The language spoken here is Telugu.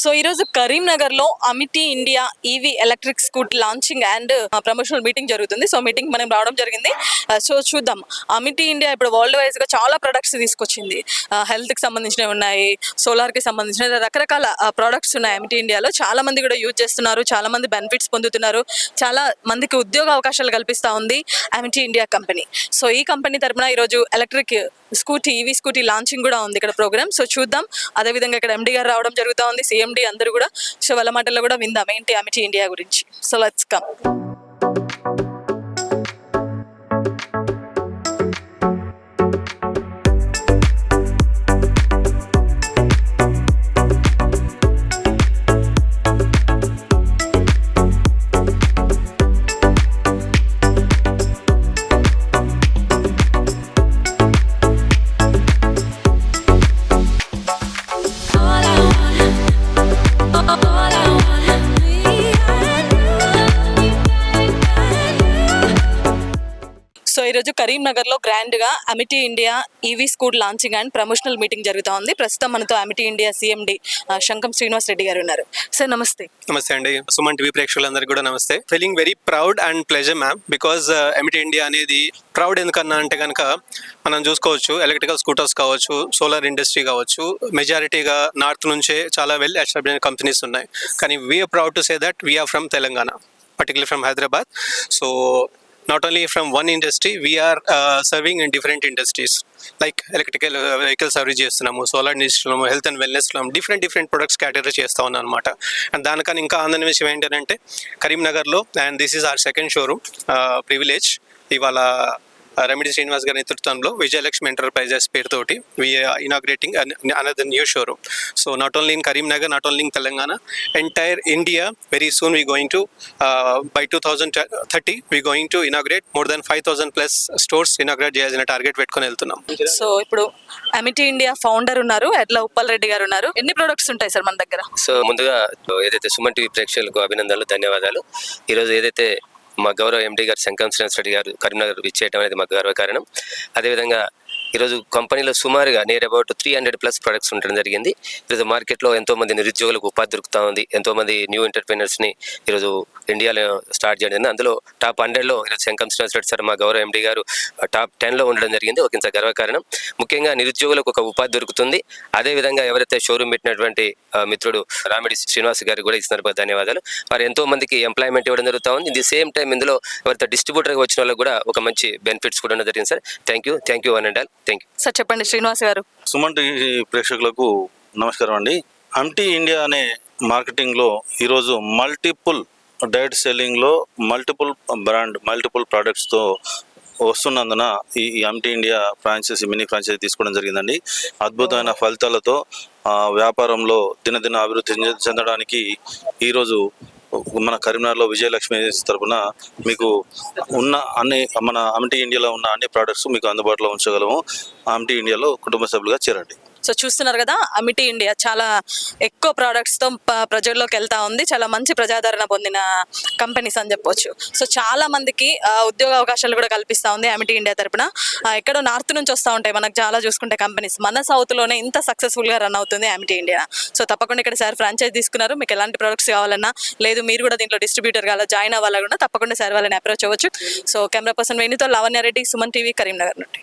సో ఈరోజు కరీంనగర్లో Amity India EV electric scooty launching and promotional meeting జరుగుతుంది. సో మీటింగ్ మనం రావడం జరిగింది. సో చూద్దాం. అమిటీ ఇండియా ఇప్పుడు వరల్డ్ వైజ్గా చాలా ప్రొడక్ట్స్ తీసుకొచ్చింది. హెల్త్కి సంబంధించినవి ఉన్నాయి, సోలార్కి సంబంధించిన రకరకాల ప్రొడక్ట్స్ ఉన్నాయి. అమిటీ ఇండియాలో చాలా మంది కూడా యూజ్ చేస్తున్నారు, చాలా మంది బెనిఫిట్స్ పొందుతున్నారు, చాలా మందికి ఉద్యోగ అవకాశాలు కల్పిస్తూ ఉంది అమిటీ ఇండియా కంపెనీ. సో ఈ కంపెనీ తరపున ఈరోజు electric scooty EV scooty launching కూడా ఉంది ఇక్కడ ప్రోగ్రామ్. సో చూద్దాం. అదేవిధంగా ఇక్కడ ఎండీ గారు రావడం జరుగుతూ ఉంది, సిఎండి అందరూ కూడా. సో వాళ్ళ మాటల్లో కూడా విందాం ఏంటి అమిటీ ఇండియా గురించి. So let's come. సో ఈరోజు కరీంనగర్లో గ్రాండ్గా Amity India EV scooty launching and promotional meeting జరుగుతూ ఉంది. ప్రస్తుతం మనతో అమిటీ ఇండియా సిఎండి శంకం శ్రీనివాస్ రెడ్డి గారు ఉన్నారు. సార్ నమస్తే. నమస్తే అండి. సుమన్ టీవీ ప్రేక్షకులందరికీ కూడా నమస్తే. Feeling very proud and pleasure ma'am, because Amity India అనేది ప్రౌడ్ ఎందుకన్నా అంటే కనుక మనం చూసుకోవచ్చు, ఎలక్ట్రికల్ స్కూటర్స్ కావచ్చు, సోలార్ ఇండస్ట్రీ కావచ్చు, మెజారిటీగా నార్త్ నుంచే చాలా వెల్ ఎస్టాబ్లిష్డ్ కంపెనీస్ ఉన్నాయి. కానీ we're proud to say that we're from Telangana, particularly from Hyderabad. So not only from one industry, we are serving in different industries like electrical vehicle service చేస్తున్నాము, సోలార్ ఇండస్ట్రీలో, హెల్త్ అండ్ వెల్నెస్లో డిఫరెంట్ ప్రొడక్ట్స్ కేటరీ చేస్తూ ఉన్నాం అనమాట. అండ్ దానికన్నా ఇంకా ఆనందమైన విషయం ఏంటంటే కరీంనగర్లో, and this is our second showroom privilege. ఇవాళ రెమెడీ శ్రీనివాస్ గారి నేతృత్వంలో విజయలక్ష్మి ఎంటర్ప్రైజెస్ పేరుతోటి we're inaugurating another new showroom. So not only in Karimnagar, not only in Telangana, entire India. Very soon we going to by 2030 we going to inaugurate more than 5,000+ stores inaugurate చేయాల్సిన టార్గెట్ పెట్టుకొని వెళ్తున్నాం. సో ఇప్పుడు అమిటీ ఇండియా ఫౌండర్ ఉన్నారు, ఎడ్ల ఉప్పల్ రెడ్డి గారు ఉన్నారు. ఎన్ని ప్రొడక్ట్స్ ఉంటాయి సార్ మన దగ్గర? సో ముందుగా ఏదైతే సుమన్ టీవీ ప్రేక్షకులకు అభినందనలు, ధన్యవాదాలు. ఈరోజు ఏదైతే మా గౌరవ ఎండీ గారు శంకం శ్రీనివాస్ రెడ్డి గారు కరీంనగర్ ఇచ్చేయడం అనేది మాకు గర్వకారణం. అదేవిధంగా ఈరోజు కంపెనీలో సుమారుగా నియర్ అబౌట్ 300+ ప్రొడక్ట్స్ ఉండడం జరిగింది. ఈరోజు మార్కెట్లో ఎంతోమంది నిరుద్యోగులకు ఉపాధి దొరుకుతూ ఉంది, ఎంతోమంది న్యూ ఎంటర్ప్రీనర్స్ని ఈరోజు ఇండియాలో స్టార్ట్ చేయడం. అందులో టాప్ 100లో ఈరోజు శంకం శ్రీనివాస్ రెడ్డి సార్ మా గౌరవ ఎండీ గారు టాప్ 10లో ఉండడం జరిగింది. ఒక ఇంత గర్వకారణం. ముఖ్యంగా నిరుద్యోగులకు ఒక ఉపాధి దొరుకుతుంది. అదేవిధంగా ఎవరైతే షోరూమ్ పెట్టినటువంటి మిత్రుడు రామిడి శ్రీనివాస్ గారు కూడా ఇస్తున్నారు, ధన్యవాదాలు. వారు ఎంతో మందికి ఎంప్లాయ్మెంట్ ఇవ్వడం జరుగుతూ ఉంది. ఇన్ ది సేమ్ టైం ఇందులో ఎవరైతే డిస్ట్రిబ్యూటర్గా వచ్చిన వాళ్ళకి కూడా ఒక మంచి బెనిఫిట్స్ కూడా ఉండడం జరిగింది. Sir thank you one and all. Thank you sir. చెప్పండి శ్రీనివాస్ గారు. సుమన్ టీవీ ప్రేక్షకులకు నమస్కారం అండి. అమిటీ ఇండియా అనే మార్కెటింగ్లో ఈరోజు మల్టిపుల్ డైరెక్ట్ సెల్లింగ్లో మల్టిపుల్ బ్రాండ్ మల్టిపుల్ ప్రోడక్ట్స్తో వస్తున్నందున ఈ Amity India franchisee mini franchisee తీసుకోవడం జరిగిందండి. అద్భుతమైన ఫలితాలతో వ్యాపారంలో దినదిన అభివృద్ధి చెందడానికి ఈరోజు మన కరీంనగర్లో విజయలక్ష్మి తరఫున మీకు ఉన్న మన అమిటీ ఇండియాలో ఉన్న అన్ని ప్రోడక్ట్స్ మీకు అందుబాటులో ఉంచగలము. అమిటీ ఇండియాలో కుటుంబ సభ్యులుగా చేరండి. సో చూస్తున్నారు కదా, అమిటీ ఇండియా చాలా ఎక్కువ ప్రోడక్ట్స్తో ప్రజల్లోకి వెళ్తా ఉంది. చాలా మంచి ప్రజాదరణ పొందిన కంపెనీస్ అని చెప్పొచ్చు. సో చాలా మందికి ఉద్యోగ అవకాశాలు కూడా కల్పిస్తూ ఉంది అమిటీ ఇండియా తరపున. ఎక్కడో నార్త్ నుంచి వస్తూ ఉంటాయి మనకు చాలా చూసుకుంటే కంపెనీస్. మన సౌత్లోనే ఇంత సక్సెస్ఫుల్గా రన్ అవుతుంది అమిటీ ఇండియా. సో తప్పకుండా ఇక్కడ సార్ ఫ్రాంచైజ్ తీసుకున్నారు. మీకు ఎలాంటి ప్రొడక్ట్స్ కావాలన్నా, లేదు మీరు కూడా దీంట్లో డిస్ట్రిబ్యూటర్ కావాలా జాయిన్ అవ్వాలన్నా తప్పకుండా సార్ వాళ్ళని అప్రోచ్ అవ్వచ్చు. సో కెమెరా పర్సన్ వేణుతో లావణ్యారెడ్డి, సుమన్ టీవీ, కరీంనగర్ నుండి.